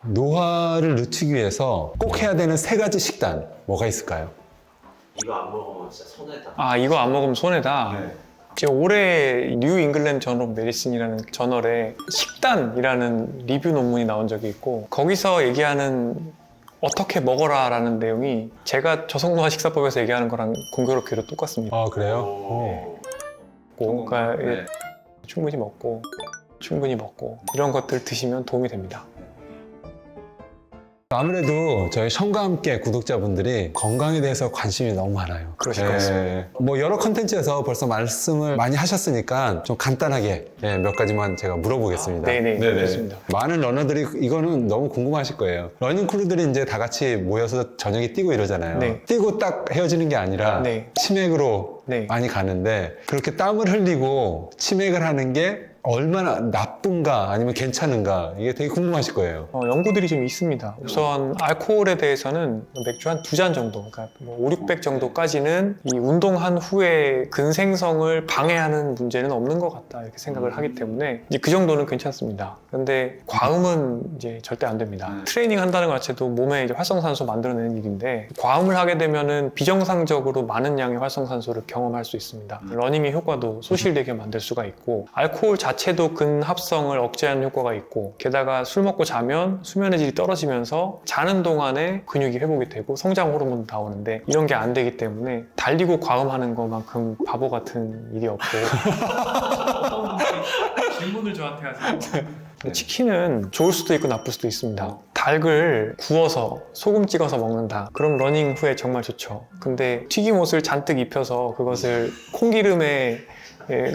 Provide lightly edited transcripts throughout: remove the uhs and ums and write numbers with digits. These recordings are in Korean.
노화를 늦추기 위해서 꼭 해야 되는 세 가지 식단 뭐가 있을까요? 이거 안 먹으면 진짜 손해다. 아, 이거 안 먹으면 손해다. 네. 제가 올해 뉴 잉글랜드 저널 오브 메디슨이라는 저널에 식단이라는 리뷰 논문이 나온 적이 있고, 거기서 얘기하는 어떻게 먹어라 라는 내용이 제가 저속노화 식사법에서 얘기하는 거랑 공교롭게도 똑같습니다. 아 그래요? 그러니까 네. 충분히 먹고 이런 것들 드시면 도움이 됩니다. 아무래도 저희 션과 함께 구독자분들이 건강에 대해서 관심이 너무 많아요. 그러실 것 같습니다. 뭐 여러 컨텐츠에서 벌써 말씀을 많이 하셨으니까 좀 간단하게 몇 가지만 제가 물어보겠습니다. 네네, 그렇습니다. 많은 러너들이 이거는 너무 궁금하실 거예요. 러닝 크루들이 이제 다 같이 모여서 저녁에 뛰고 이러잖아요. 네. 뛰고 딱 헤어지는 게 아니라 네. 치맥으로 네. 많이 가는데, 그렇게 땀을 흘리고 치맥을 하는 게 얼마나 나쁜가 아니면 괜찮은가, 이게 되게 궁금하실 거예요. 연구들이 좀 있습니다. 우선 알코올에 대해서는 맥주 한 2잔 정도, 그러니까 뭐 5, 600 정도까지는 이 운동한 후에 근생성을 방해하는 문제는 없는 것 같다, 이렇게 생각을 하기 때문에 이제 그 정도는 괜찮습니다. 근데 과음은 이제 절대 안 됩니다. 트레이닝 한다는 것 자체도 몸에 이제 활성산소 만들어내는 일인데, 과음을 하게 되면은 비정상적으로 많은 양의 활성산소를 경험할 수 있습니다. 러닝의 효과도 소실되게 만들 수가 있고, 알코올 자체도 근합성을 억제하는 효과가 있고, 게다가 술 먹고 자면 수면의 질이 떨어지면서 자는 동안에 근육이 회복이 되고 성장 호르몬도 나오는데, 이런 게 안 되기 때문에 달리고 과음하는 것만큼 바보 같은 일이 없고. 어떤 분들이 질문을 저한테 하세요. 치킨은 좋을 수도 있고 나쁠 수도 있습니다. 닭을 구워서 소금 찍어서 먹는다, 그럼 러닝 후에 정말 좋죠. 근데 튀김옷을 잔뜩 입혀서 그것을 콩기름에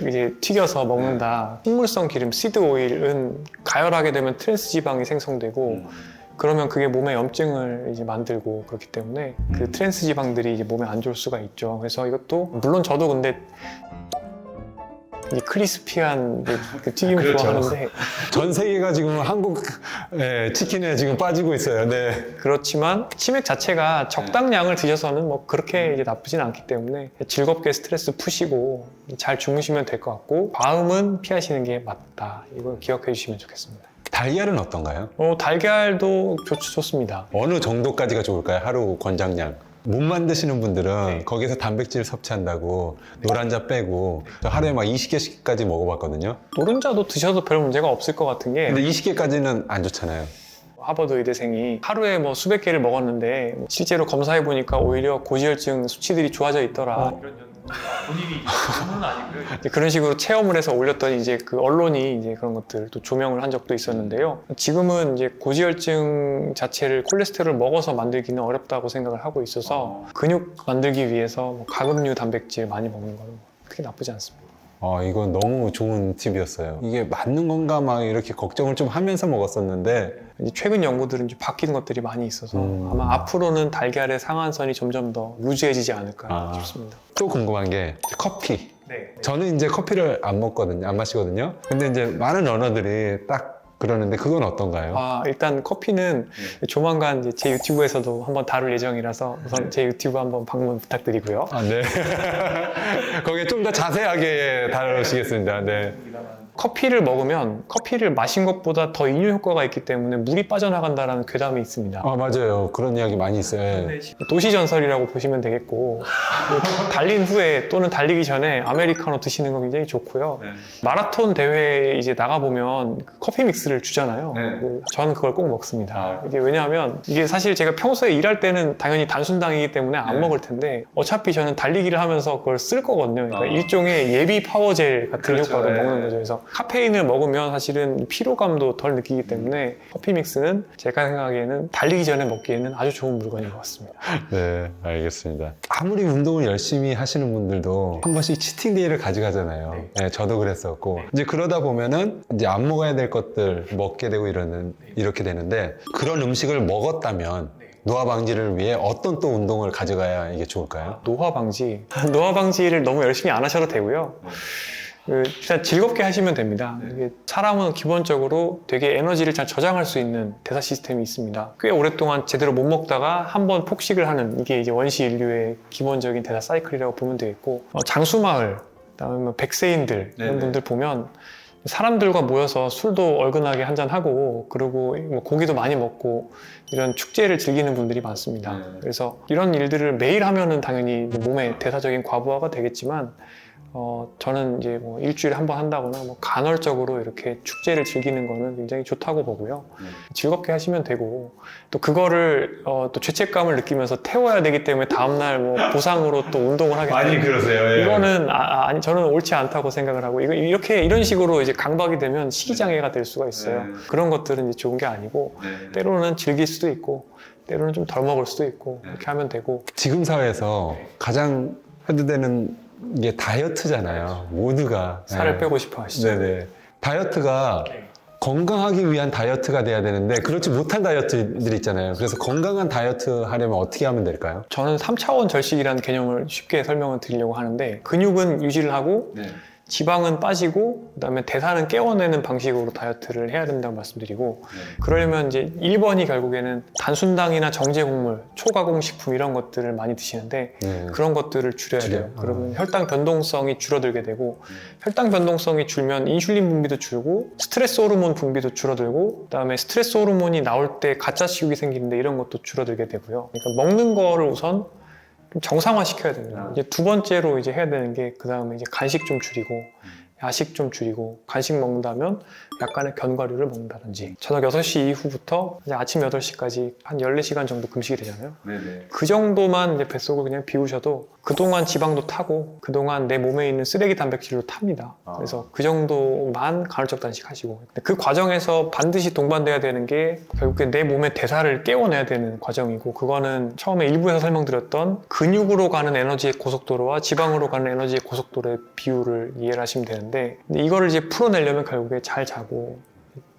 이제 튀겨서 먹는다, 식물성 기름, 시드 오일은 가열하게 되면 트랜스 지방이 생성되고, 그러면 그게 몸에 염증을 이제 만들고, 그렇기 때문에 그 트랜스 지방들이 이제 몸에 안 좋을 수가 있죠. 그래서 이것도, 물론 저도 근데 이 크리스피한 그 튀김 그렇죠. 좋아하는데, 전 세계가 지금 한국 치킨에 지금 빠지고 있어요. 네. 그렇지만 치맥 자체가 적당량을 드셔서는 뭐 그렇게 이제 나쁘진 않기 때문에 즐겁게 스트레스 푸시고 잘 주무시면 될 것 같고, 과음은 피하시는 게 맞다, 이걸 기억해 주시면 좋겠습니다. 달걀은 어떤가요? 달걀도 좋습니다. 어느 정도까지가 좋을까요? 하루 권장량. 못 만드시는 분들은 거기서 단백질 섭취한다고 노른자 빼고, 저 하루에 막 20개씩까지 먹어봤거든요. 노른자도 드셔도 별 문제가 없을 것 같은 게, 근데 20개까지는 안 좋잖아요. 하버드 의대생이 하루에 뭐 수백 개를 먹었는데 실제로 검사해 보니까 오히려 고지혈증 수치들이 좋아져 있더라. 본인이 전문은 아니고요. 그런 식으로 체험을 해서 올렸더니 이제 그 언론이 이제 그런 것들 또 조명을 한 적도 있었는데요. 지금은 이제 고지혈증 자체를 콜레스테롤 먹어서 만들기는 어렵다고 생각을 하고 있어서 근육 만들기 위해서 뭐 가금류 단백질 많이 먹는 거는 크게 나쁘지 않습니다. 이건 너무 좋은 팁이었어요. 이게 맞는 건가 막 이렇게 걱정을 좀 하면서 먹었었는데, 이제 최근 연구들은 이제 바뀐 것들이 많이 있어서 아마 앞으로는 달걀의 상한선이 점점 더 루즈해지지 않을까 싶습니다. 또 궁금한 게 커피. 네. 저는 이제 커피를 안 먹거든요. 안 마시거든요. 근데 이제 많은 러너들이 딱 그러는데, 그건 어떤가요? 일단 커피는 조만간 이제 제 유튜브에서도 한번 다룰 예정이라서 우선 제 유튜브 한번 방문 부탁드리고요. 네. 거기에 좀 더 자세하게 다루시겠습니다. 네. 커피를 먹으면 커피를 마신 것보다 더 이뇨 효과가 있기 때문에 물이 빠져나간다는 괴담이 있습니다. 맞아요. 그런 이야기 많이 있어요. 예. 도시전설이라고 보시면 되겠고, 달린 후에 또는 달리기 전에 아메리카노 드시는 거 굉장히 좋고요. 마라톤 대회에 이제 나가보면 커피 믹스를 주잖아요. 저는 그걸 꼭 먹습니다. 이게 왜냐하면 이게 사실 제가 평소에 일할 때는 당연히 단순당이기 때문에 안 먹을 텐데, 어차피 저는 달리기를 하면서 그걸 쓸 거거든요. 그러니까 일종의 예비 파워젤 같은 효과로 먹는 거죠. 그래서 카페인을 먹으면 사실은 피로감도 덜 느끼기 때문에 커피 믹스는 제가 생각하기에는 달리기 전에 먹기에는 아주 좋은 물건인 것 같습니다. 네, 알겠습니다. 아무리 운동을 열심히 하시는 분들도 한 번씩 치팅데이를 가져가잖아요. 네, 저도 그랬었고. 이제 그러다 보면은 이제 안 먹어야 될 것들 먹게 되고 이렇게 되는데, 그런 음식을 먹었다면 노화 방지를 위해 어떤 또 운동을 가져가야 이게 좋을까요? 노화 방지를 너무 열심히 안 하셔도 되고요. 그냥 즐겁게 하시면 됩니다. 이게 사람은 기본적으로 되게 에너지를 잘 저장할 수 있는 대사 시스템이 있습니다. 꽤 오랫동안 제대로 못 먹다가 한번 폭식을 하는, 이게 이제 원시 인류의 기본적인 대사 사이클이라고 보면 되겠고, 장수마을, 그다음에 뭐 백세인들 이런 분들 보면 사람들과 모여서 술도 얼큰하게 한잔하고 그리고 뭐 고기도 많이 먹고 이런 축제를 즐기는 분들이 많습니다. 그래서 이런 일들을 매일 하면은 당연히 몸에 대사적인 과부하가 되겠지만 저는 이제 뭐 일주일에 한 번 한다거나 뭐 간헐적으로 이렇게 축제를 즐기는 거는 굉장히 좋다고 보고요. 즐겁게 하시면 되고 또 그거를 또 죄책감을 느끼면서 태워야 되기 때문에 다음날 뭐 보상으로 또 운동을 하게 많이 되면 그러세요. 예. 이거는 아니 저는 옳지 않다고 생각을 하고 이런 식으로 이제 강박이 되면 식이장애가 될 수가 있어요. 그런 것들은 이제 좋은 게 아니고 때로는 즐길 수도 있고 때로는 좀 덜 먹을 수도 있고 이렇게 하면 되고 지금 사회에서 가장 해도 되는 게 다이어트잖아요. 모두가 살을 네. 빼고 싶어 하시죠. 네네. 다이어트가 건강하기 위한 다이어트가 돼야 되는데 그렇지 못한 다이어트들이 있잖아요. 그래서 건강한 다이어트 하려면 어떻게 하면 될까요? 저는 3차원 절식이라는 개념을 쉽게 설명을 드리려고 하는데 근육은 유지를 하고 지방은 빠지고 그다음에 대사는 깨워내는 방식으로 다이어트를 해야 된다고 말씀드리고 그러려면 이제 1번이 결국에는 단순당이나 정제곡물, 초가공식품 이런 것들을 많이 드시는데 그런 것들을 줄여야 돼요. 그러면 혈당 변동성이 줄어들게 되고 혈당 변동성이 줄면 인슐린 분비도 줄고 스트레스 호르몬 분비도 줄어들고 그다음에 스트레스 호르몬이 나올 때 가짜 식욕이 생기는데 이런 것도 줄어들게 되고요. 그러니까 먹는 거를 우선 좀 정상화 시켜야 됩니다. 이제 두 번째로 이제 해야 되는 게 그 다음에 이제 간식 좀 줄이고 야식 좀 줄이고 간식 먹는다면 약간의 견과류를 먹는다든지 저녁 6시 이후부터 이제 아침 8시까지 한 14시간 정도 금식이 되잖아요. 그 정도만 이제 뱃속을 그냥 비우셔도 그동안 지방도 타고 그동안 내 몸에 있는 쓰레기 단백질도 탑니다. 그래서 그 정도만 간헐적 단식 하시고 그 과정에서 반드시 동반돼야 되는 게 결국에 내 몸의 대사를 깨워내야 되는 과정이고 그거는 처음에 일부에서 설명드렸던 근육으로 가는 에너지의 고속도로와 지방으로 가는 에너지의 고속도로의 비율을 이해를 하시면 되는데 이거를 이제 풀어내려면 결국에 잘 자고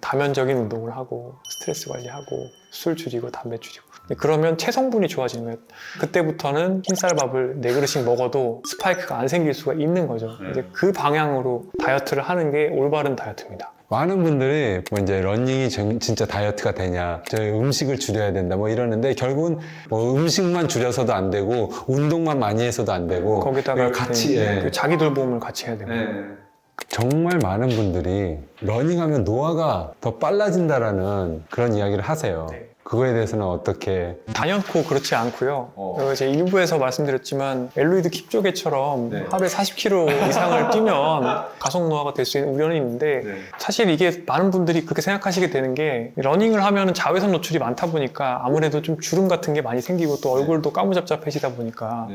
다면적인 운동을 하고 스트레스 관리하고 술 줄이고 담배 줄이고 그러면 체성분이 좋아지는 거예요. 그때부터는 흰쌀밥을 4그릇씩 먹어도 스파이크가 안 생길 수가 있는 거죠. 이제 그 방향으로 다이어트를 하는 게 올바른 다이어트입니다. 많은 분들이 뭐 이제 러닝이 진짜 다이어트가 되냐, 저 음식을 줄여야 된다 뭐 이러는데 결국은 뭐 음식만 줄여서도 안 되고 운동만 많이 해서도 안 되고 거기다가 같이 그 자기 돌봄을 같이 해야 되고 정말 많은 분들이 러닝하면 노화가 더 빨라진다라는 그런 이야기를 하세요. 그거에 대해서는 어떻게? 단연코 그렇지 않고요. 제 일부에서 말씀드렸지만 엘로이드 킵조개처럼 하루에 40km 이상을 뛰면 가속 노화가 될 수 있는 우려는 있는데 사실 이게 많은 분들이 그렇게 생각하시게 되는 게 러닝을 하면 자외선 노출이 많다 보니까 아무래도 좀 주름 같은 게 많이 생기고 또 얼굴도 까무잡잡해지다 보니까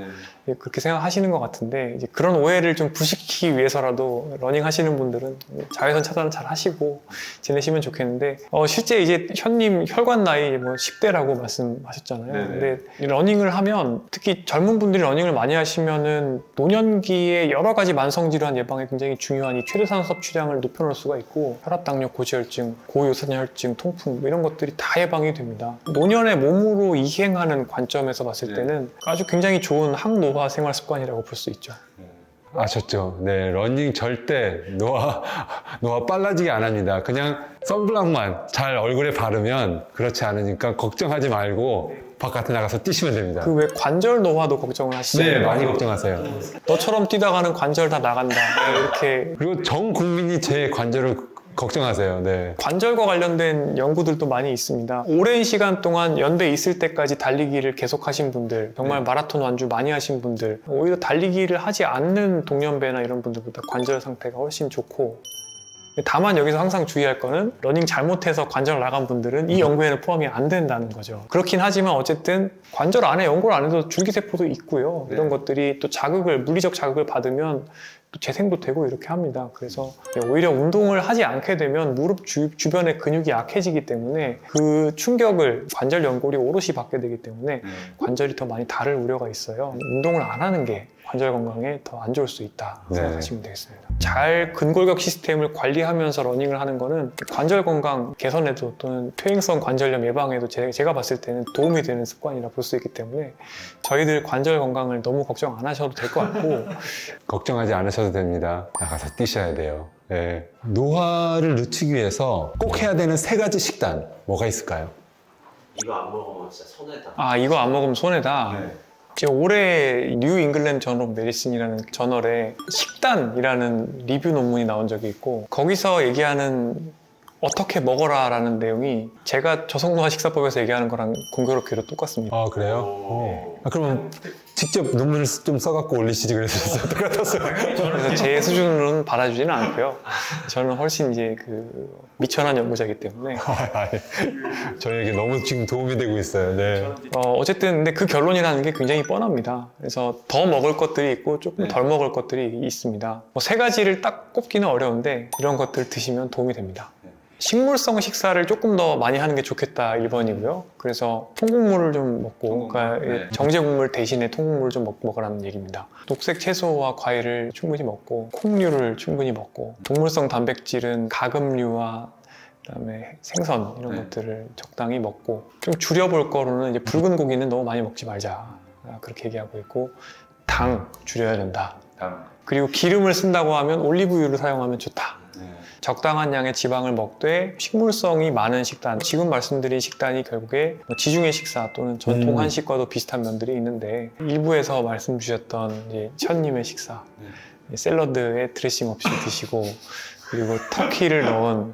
그렇게 생각하시는 것 같은데 이제 그런 오해를 좀 부식시키기 위해서라도 러닝 하시는 분들은 자외선 차단을 잘 하시고 지내시면 좋겠는데 실제 이제 현님 혈관 나이 뭐 10대라고 말씀하셨잖아요. 근데 러닝을 하면 특히 젊은 분들이 러닝을 많이 하시면은 노년기에 여러 가지 만성 질환 예방에 굉장히 중요한 이 최대산 섭취량을 높여놓을 수가 있고 혈압, 당뇨, 고지혈증, 고요산혈증, 통풍 이런 것들이 다 예방이 됩니다. 노년의 몸으로 이행하는 관점에서 봤을 때는 아주 굉장히 좋은 항노화 생활 습관이라고 볼 수 있죠. 아셨죠? 네, 러닝 절대 노화 빨라지게 안 합니다. 그냥 선블락만 잘 얼굴에 바르면 그렇지 않으니까 걱정하지 말고 바깥에 나가서 뛰시면 됩니다. 그 왜 관절 노화도 걱정을 하시잖아요. 네, 많이 걱정하세요. 너처럼 뛰다가는 관절 다 나간다. 이렇게 그리고 전 국민이 제 관절을 걱정하세요. 네. 관절과 관련된 연구들도 많이 있습니다. 오랜 시간 동안 연배에 있을 때까지 달리기를 계속하신 분들, 정말 마라톤 완주 많이 하신 분들, 오히려 달리기를 하지 않는 동년배나 이런 분들보다 관절 상태가 훨씬 좋고 다만 여기서 항상 주의할 거는 러닝 잘못해서 관절 나간 분들은 이 연구에는 포함이 안 된다는 거죠. 그렇긴 하지만 어쨌든 관절 안에 연구를 안 해도 줄기세포도 있고요. 이런 것들이 또 물리적 자극을 받으면 또 재생도 되고 이렇게 합니다. 그래서 오히려 운동을 하지 않게 되면 무릎 주변의 근육이 약해지기 때문에 그 충격을 관절 연골이 오롯이 받게 되기 때문에 관절이 더 많이 다를 우려가 있어요. 운동을 안 하는 게 관절 건강에 더 안 좋을 수 있다 생각하시면 되겠습니다. 잘 근골격 시스템을 관리하면서 러닝을 하는 거는 관절 건강 개선에도 또는 퇴행성 관절염 예방에도 제가 봤을 때는 도움이 되는 습관이라 볼 수 있기 때문에 저희들 관절 건강을 너무 걱정 안 하셔도 될 것 같고 걱정하지 않으셔도 됩니다. 나가서 뛰셔야 돼요. 네. 노화를 늦추기 위해서 꼭 해야 되는 3가지 식단 뭐가 있을까요? 이거 안 먹으면 진짜 손해다. 이거 안 먹으면 손해다. 제가 올해 뉴 잉글랜드 저널 오브 메디슨이라는 저널에 식단이라는 리뷰 논문이 나온 적이 있고 거기서 얘기하는 어떻게 먹어라라는 내용이 제가 저속노화 식사법에서 얘기하는 거랑 공교롭게도 똑같습니다. 아, 그래요? 그러면 직접 논문을 좀 써갖고 올리시지 그랬었어요. 똑같았어요. 그래서 제 수준으로는 받아주지는 않고요. 저는 훨씬 이제 그 미천한 연구자이기 때문에 저희에게 너무 지금 도움이 되고 있어요. 네. 어쨌든 근데 그 결론이라는 게 굉장히 뻔합니다. 그래서 더 먹을 것들이 있고 조금 덜 먹을 것들이 있습니다. 뭐 세 가지를 딱 꼽기는 어려운데 이런 것들 드시면 도움이 됩니다. 식물성 식사를 조금 더 많이 하는 게 좋겠다 1번이고요. 그래서 통곡물을 좀 먹고, 그러니까 정제 국물 대신에 통곡물을 좀 먹으라는 얘기입니다. 녹색 채소와 과일을 충분히 먹고, 콩류를 충분히 먹고, 동물성 단백질은 가금류와 그다음에 생선 이런 것들을 적당히 먹고, 좀 줄여볼 거로는 이제 붉은 고기는 너무 많이 먹지 말자 그렇게 얘기하고 있고, 당 줄여야 된다. 그리고 기름을 쓴다고 하면 올리브유를 사용하면 좋다. 적당한 양의 지방을 먹되 식물성이 많은 식단, 지금 말씀드린 식단이 결국에 뭐 지중해 식사 또는 전통 한식과도 비슷한 면들이 있는데 일부에서 말씀 주셨던 이제 천님의 식사, 샐러드에 드레싱 없이 드시고 그리고 터키를 넣은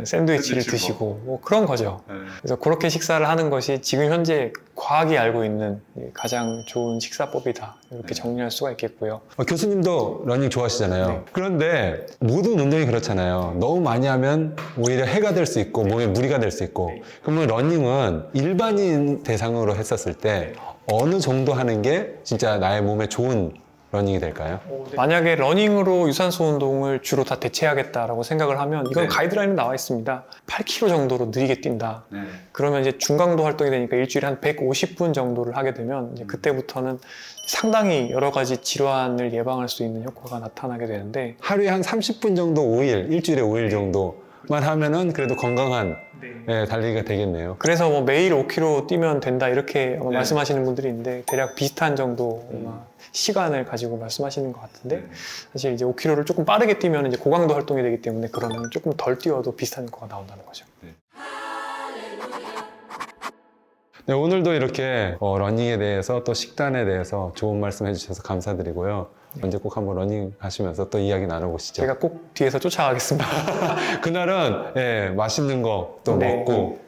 샌드위치를 드시고 뭐 그런 거죠. 그래서 그렇게 식사를 하는 것이 지금 현재 과학이 알고 있는 가장 좋은 식사법이다 이렇게 정리할 수가 있겠고요. 교수님도 러닝 좋아하시잖아요. 네. 그런데 모든 운동이 그렇잖아요. 너무 많이 하면 오히려 해가 될 수 있고 몸에 무리가 될 수 있고 그러면 러닝은 일반인 대상으로 했었을 때 어느 정도 하는 게 진짜 나의 몸에 좋은 러닝이 될까요? 만약에 러닝으로 유산소 운동을 주로 다 대체하겠다라고 생각을 하면 이건 가이드라인에 나와 있습니다. 8km 정도로 느리게 뛴다. 그러면 이제 중강도 활동이 되니까 일주일에 한 150분 정도를 하게 되면 이제 그때부터는 상당히 여러 가지 질환을 예방할 수 있는 효과가 나타나게 되는데 하루에 한 30분 정도 5일, 일주일에 5일 정도만 하면은 그래도 건강한 달리기가 되겠네요. 그래서 뭐 매일 5km 뛰면 된다 이렇게 아마 말씀하시는 분들이 있는데 대략 비슷한 정도 시간을 가지고 말씀하시는 것 같은데 사실 이제 5km를 조금 빠르게 뛰면 이제 고강도 활동이 되기 때문에 그러면 조금 덜 뛰어도 비슷한 효과가 나온다는 거죠. 네, 오늘도 이렇게 러닝에 대해서 또 식단에 대해서 좋은 말씀 해주셔서 감사드리고요. 언제 꼭 한번 러닝 하시면서 또 이야기 나눠보시죠. 제가 꼭 뒤에서 쫓아가겠습니다. 그날은 맛있는 거 또 네. 먹고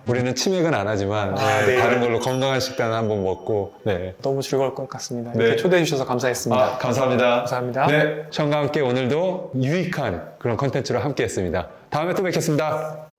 우리는 치맥은 안 하지만 네. 다른 걸로 건강한 식단 한번 먹고 너무 즐거울 것 같습니다. 네. 이렇게 초대해 주셔서 감사했습니다. 감사합니다. 감사합니다. 네, 청과 함께 오늘도 유익한 그런 컨텐츠로 함께 했습니다. 다음에 또 뵙겠습니다.